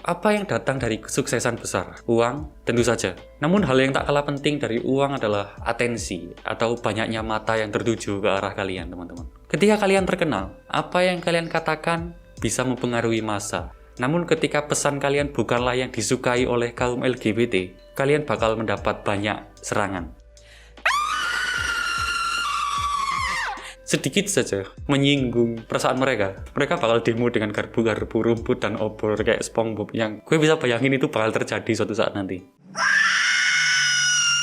Apa yang datang dari kesuksesan besar? Uang, tentu saja. Namun hal yang tak kalah penting dari uang adalah atensi atau banyaknya mata yang tertuju ke arah kalian, teman-teman. Ketika kalian terkenal, apa yang kalian katakan bisa mempengaruhi massa. Namun ketika pesan kalian bukanlah yang disukai oleh kaum LGBT, kalian bakal mendapat banyak serangan. Sedikit saja menyinggung perasaan mereka bakal demo dengan garpu-garpu, rumput, dan obor kayak SpongeBob yang gue bisa bayangin itu bakal terjadi suatu saat nanti.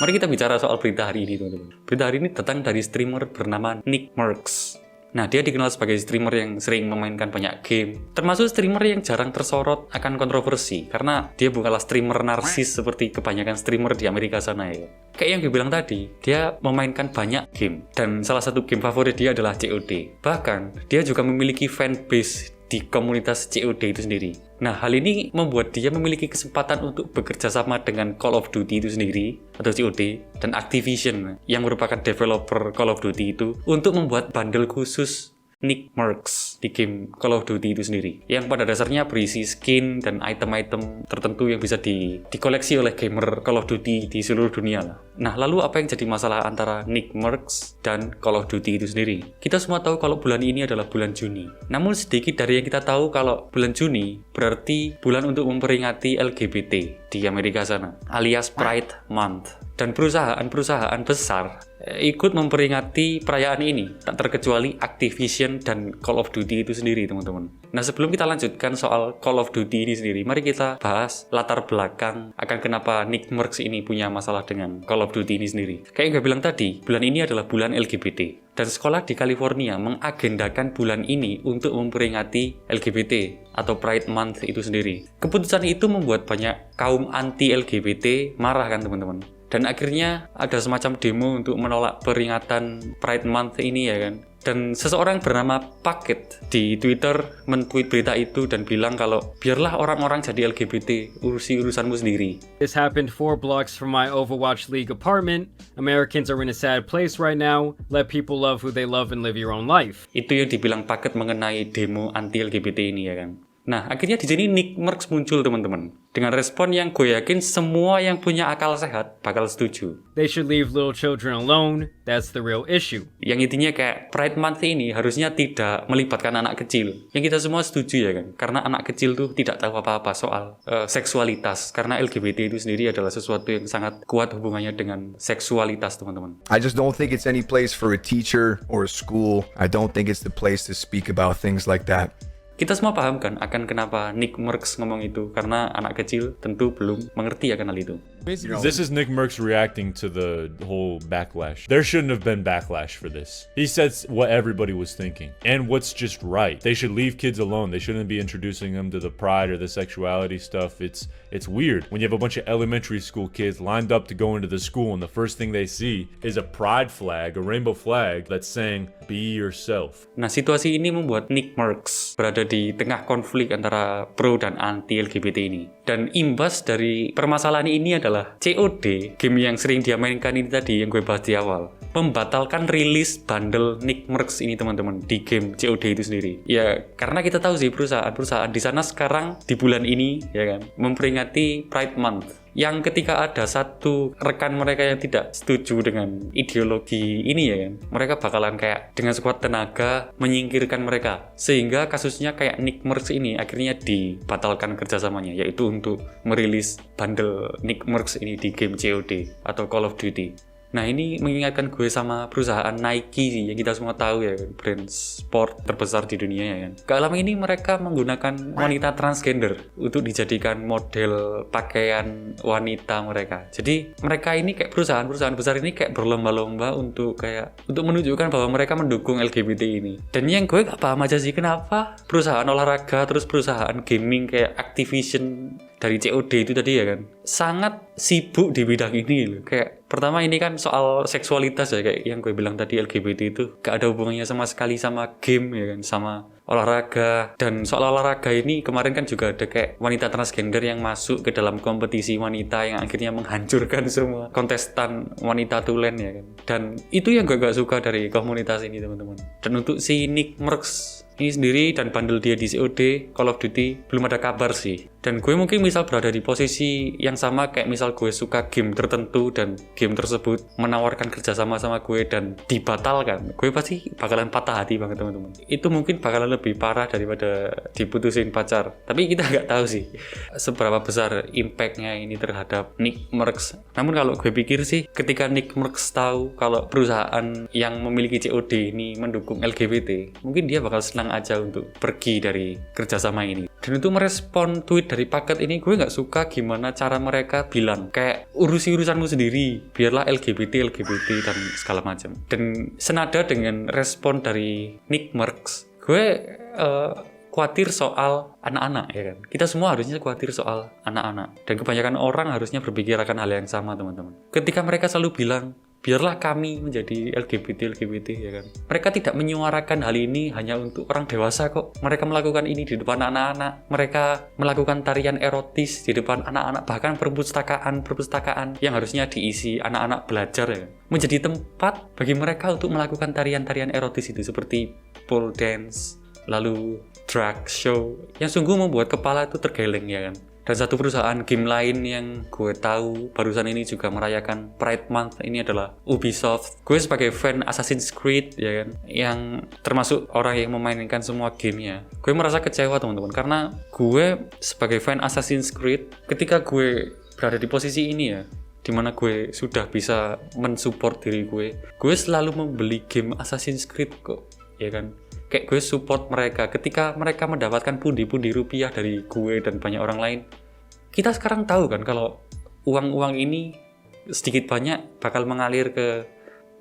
Mari kita bicara soal berita hari ini, teman-teman. Berita hari ini datang dari streamer bernama Nickmercs. Nah, dia dikenal sebagai streamer yang sering memainkan banyak game, termasuk streamer yang jarang tersorot akan kontroversi, karena dia bukanlah streamer narsis seperti kebanyakan streamer di Amerika sana ya. Kayak yang gue bilang tadi, dia memainkan banyak game, dan salah satu game favorit dia adalah COD. Bahkan, dia juga memiliki fanbase di komunitas COD itu sendiri. Nah, hal ini membuat dia memiliki kesempatan untuk bekerja sama dengan Call of Duty itu sendiri, atau COD, dan Activision, yang merupakan developer Call of Duty itu, untuk membuat bundle khusus Nickmercs di game Call of Duty itu sendiri, yang pada dasarnya berisi skin dan item-item tertentu yang bisa dikoleksi oleh gamer Call of Duty di seluruh dunia lah. Nah, lalu apa yang jadi masalah antara Nickmercs dan Call of Duty itu sendiri? Kita semua tahu kalau bulan ini adalah bulan Juni. Namun sedikit dari yang kita tahu kalau bulan Juni berarti bulan untuk memperingati LGBT di Amerika sana, alias Pride Month. Dan perusahaan-perusahaan besar ikut memperingati perayaan ini, tak terkecuali Activision dan Call of Duty itu sendiri, teman-teman. Nah, sebelum kita lanjutkan soal Call of Duty ini sendiri, mari kita bahas latar belakang akan kenapa Nickmercs ini punya masalah dengan Call of Duty ini sendiri. Kayak yang gue bilang tadi, bulan ini adalah bulan LGBT. Dan sekolah di California mengagendakan bulan ini untuk memperingati LGBT atau Pride Month itu sendiri. Keputusan itu membuat banyak kaum anti-LGBT marah kan, teman-teman. Dan akhirnya ada semacam demo untuk menolak peringatan Pride Month ini ya kan. Dan seseorang bernama Packet di Twitter men-tweet berita itu dan bilang kalau biarlah orang-orang jadi LGBT, urusi urusanmu sendiri. This happened 4 blocks from my Overwatch League apartment. Americans are in a sad place right now. Let people love who they love and live your own life. Itu yang dibilang Packet mengenai demo anti-LGBT ini ya kan. Nah, akhirnya di sini Nickmercs muncul, teman-teman. Dengan respon yang gue yakin semua yang punya akal sehat bakal setuju. They should leave little children alone. That's the real issue. Yang intinya kayak Pride Month ini harusnya tidak melibatkan anak kecil. Yang kita semua setuju ya kan. Karena anak kecil tuh tidak tahu apa-apa soal seksualitas. Karena LGBT itu sendiri adalah sesuatu yang sangat kuat hubungannya dengan seksualitas, teman-teman. I just don't think it's any place for a teacher or a school. I don't think it's the place to speak about things like that. Kita semua paham kan akan kenapa Nickmercs ngomong itu, karena anak kecil tentu belum mengerti akan hal itu. This is Nickmercs reacting to the whole backlash. There shouldn't have been backlash for this. He said what everybody was thinking and what's just right. They should leave kids alone. They shouldn't be introducing them to the pride or the sexuality stuff. It's weird when you have a bunch of elementary school kids lined up to go into the school and the first thing they see is a pride flag, a rainbow flag that's saying be yourself. Nah, situasi ini membuat Nickmercs berada di tengah konflik antara pro dan anti LGBT ini. Dan imbas dari permasalahan ini adalah COD, game yang sering dia mainkan ini tadi yang gue bahas di awal, membatalkan rilis bundle Nickmercs ini, teman-teman, di game COD itu sendiri. Ya, karena kita tahu sih perusahaan di sana sekarang di bulan ini ya kan memperingati Pride Month. Yang ketika ada satu rekan mereka yang tidak setuju dengan ideologi ini ya kan, mereka bakalan kayak dengan sekuat tenaga menyingkirkan mereka. Sehingga kasusnya kayak Nickmercs ini akhirnya dibatalkan kerjasamanya, yaitu untuk merilis bundle Nickmercs ini di game COD atau Call of Duty. Nah, ini mengingatkan gue sama perusahaan Nike sih, yang kita semua tahu ya, brand sport terbesar di dunia ya kan. Gak lama ini mereka menggunakan wanita transgender untuk dijadikan model pakaian wanita mereka. Jadi mereka ini kayak perusahaan besar ini kayak berlomba-lomba untuk menunjukkan bahwa mereka mendukung LGBT ini. Dan yang gue gak paham aja sih, kenapa perusahaan olahraga terus perusahaan gaming kayak Activision dari COD itu tadi ya kan sangat sibuk di bidang ini loh. Kayak pertama ini kan soal seksualitas ya, kayak yang gue bilang tadi, LGBT itu gak ada hubungannya sama sekali sama game ya kan, sama olahraga. Dan soal olahraga ini kemarin kan juga ada kayak wanita transgender yang masuk ke dalam kompetisi wanita yang akhirnya menghancurkan semua kontestan wanita tulen ya kan. Dan itu yang gue gak suka dari komunitas ini, teman-teman. Dan untuk si Nickmercs ini sendiri dan bundle dia di COD, Call of Duty, belum ada kabar sih. Dan gue mungkin misal berada di posisi yang sama kayak misal gue suka game tertentu dan game tersebut menawarkan kerjasama sama gue dan dibatalkan, gue pasti bakalan patah hati banget teman-teman. Itu mungkin bakalan lebih parah daripada diputusin pacar. Tapi kita nggak tahu sih seberapa besar impactnya ini terhadap Nick Merckx. Namun kalau gue pikir sih, ketika Nick Merckx tahu kalau perusahaan yang memiliki COD ini mendukung LGBT, mungkin dia bakal senang aja untuk pergi dari kerjasama ini. Dan untuk merespon tweet dari paket ini, gue nggak suka gimana cara mereka bilang kayak urusi urusanmu sendiri, biarlah LGBT dan segala macam. Dan senada dengan respon dari Nick Merckx, gue khawatir soal anak-anak ya kan. Kita semua harusnya khawatir soal anak-anak, dan kebanyakan orang harusnya berpikir akan hal yang sama teman-teman. Ketika mereka selalu bilang biarlah kami menjadi LGBT ya kan. Mereka tidak menyuarakan hal ini hanya untuk orang dewasa kok. Mereka melakukan ini di depan anak-anak. Mereka melakukan tarian erotis di depan anak-anak, bahkan perpustakaan yang harusnya diisi anak-anak belajar ya kan. Menjadi tempat bagi mereka untuk melakukan tarian-tarian erotis itu seperti pole dance, lalu drag show yang sungguh membuat kepala itu tergeleng ya kan. Dan satu perusahaan game lain yang gue tahu barusan ini juga merayakan Pride Month ini adalah Ubisoft. Gue sebagai fan Assassin's Creed ya kan, yang termasuk orang yang memainkan semua gamenya, gue merasa kecewa teman-teman, karena gue sebagai fan Assassin's Creed, ketika gue berada di posisi ini ya, dimana gue sudah bisa mensupport diri gue selalu membeli game Assassin's Creed kok ya kan. Kayak gue support mereka ketika mereka mendapatkan pundi-pundi rupiah dari gue dan banyak orang lain. Kita sekarang tahu kan kalau uang-uang ini sedikit banyak bakal mengalir ke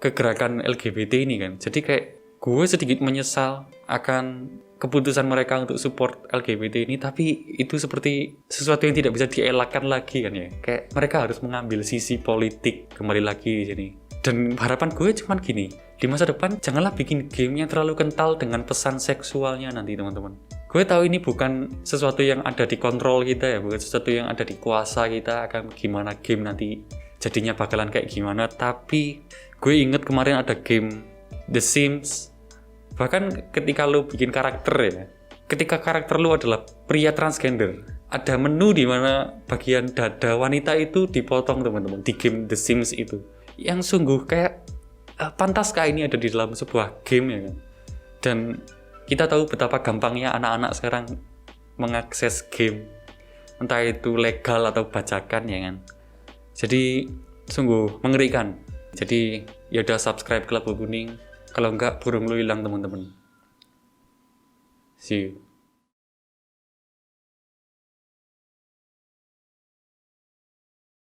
gerakan LGBT ini kan. Jadi kayak gue sedikit menyesal akan keputusan mereka untuk support LGBT ini, tapi itu seperti sesuatu yang tidak bisa dielakkan lagi kan ya. Kayak mereka harus mengambil sisi politik kembali lagi di sini. Dan harapan gue cuman gini, di masa depan janganlah bikin game yang terlalu kental dengan pesan seksualnya nanti teman-teman. Gue tahu ini bukan sesuatu yang ada di kontrol kita ya, bukan sesuatu yang ada di kuasa kita akan gimana game nanti jadinya bakalan kayak gimana. Tapi gue inget kemarin ada game The Sims, bahkan ketika lo bikin karakter ya, ketika karakter lo adalah pria transgender, ada menu di mana bagian dada wanita itu dipotong teman-teman di game The Sims itu. Yang sungguh kayak pantaskah ini ada di dalam sebuah game ya kan. Dan kita tahu betapa gampangnya anak-anak sekarang mengakses game, entah itu legal atau bajakan ya kan. Jadi sungguh mengerikan. Jadi ya udah subscribe Klub Kuning, kalau enggak burung lu hilang teman-teman. See you.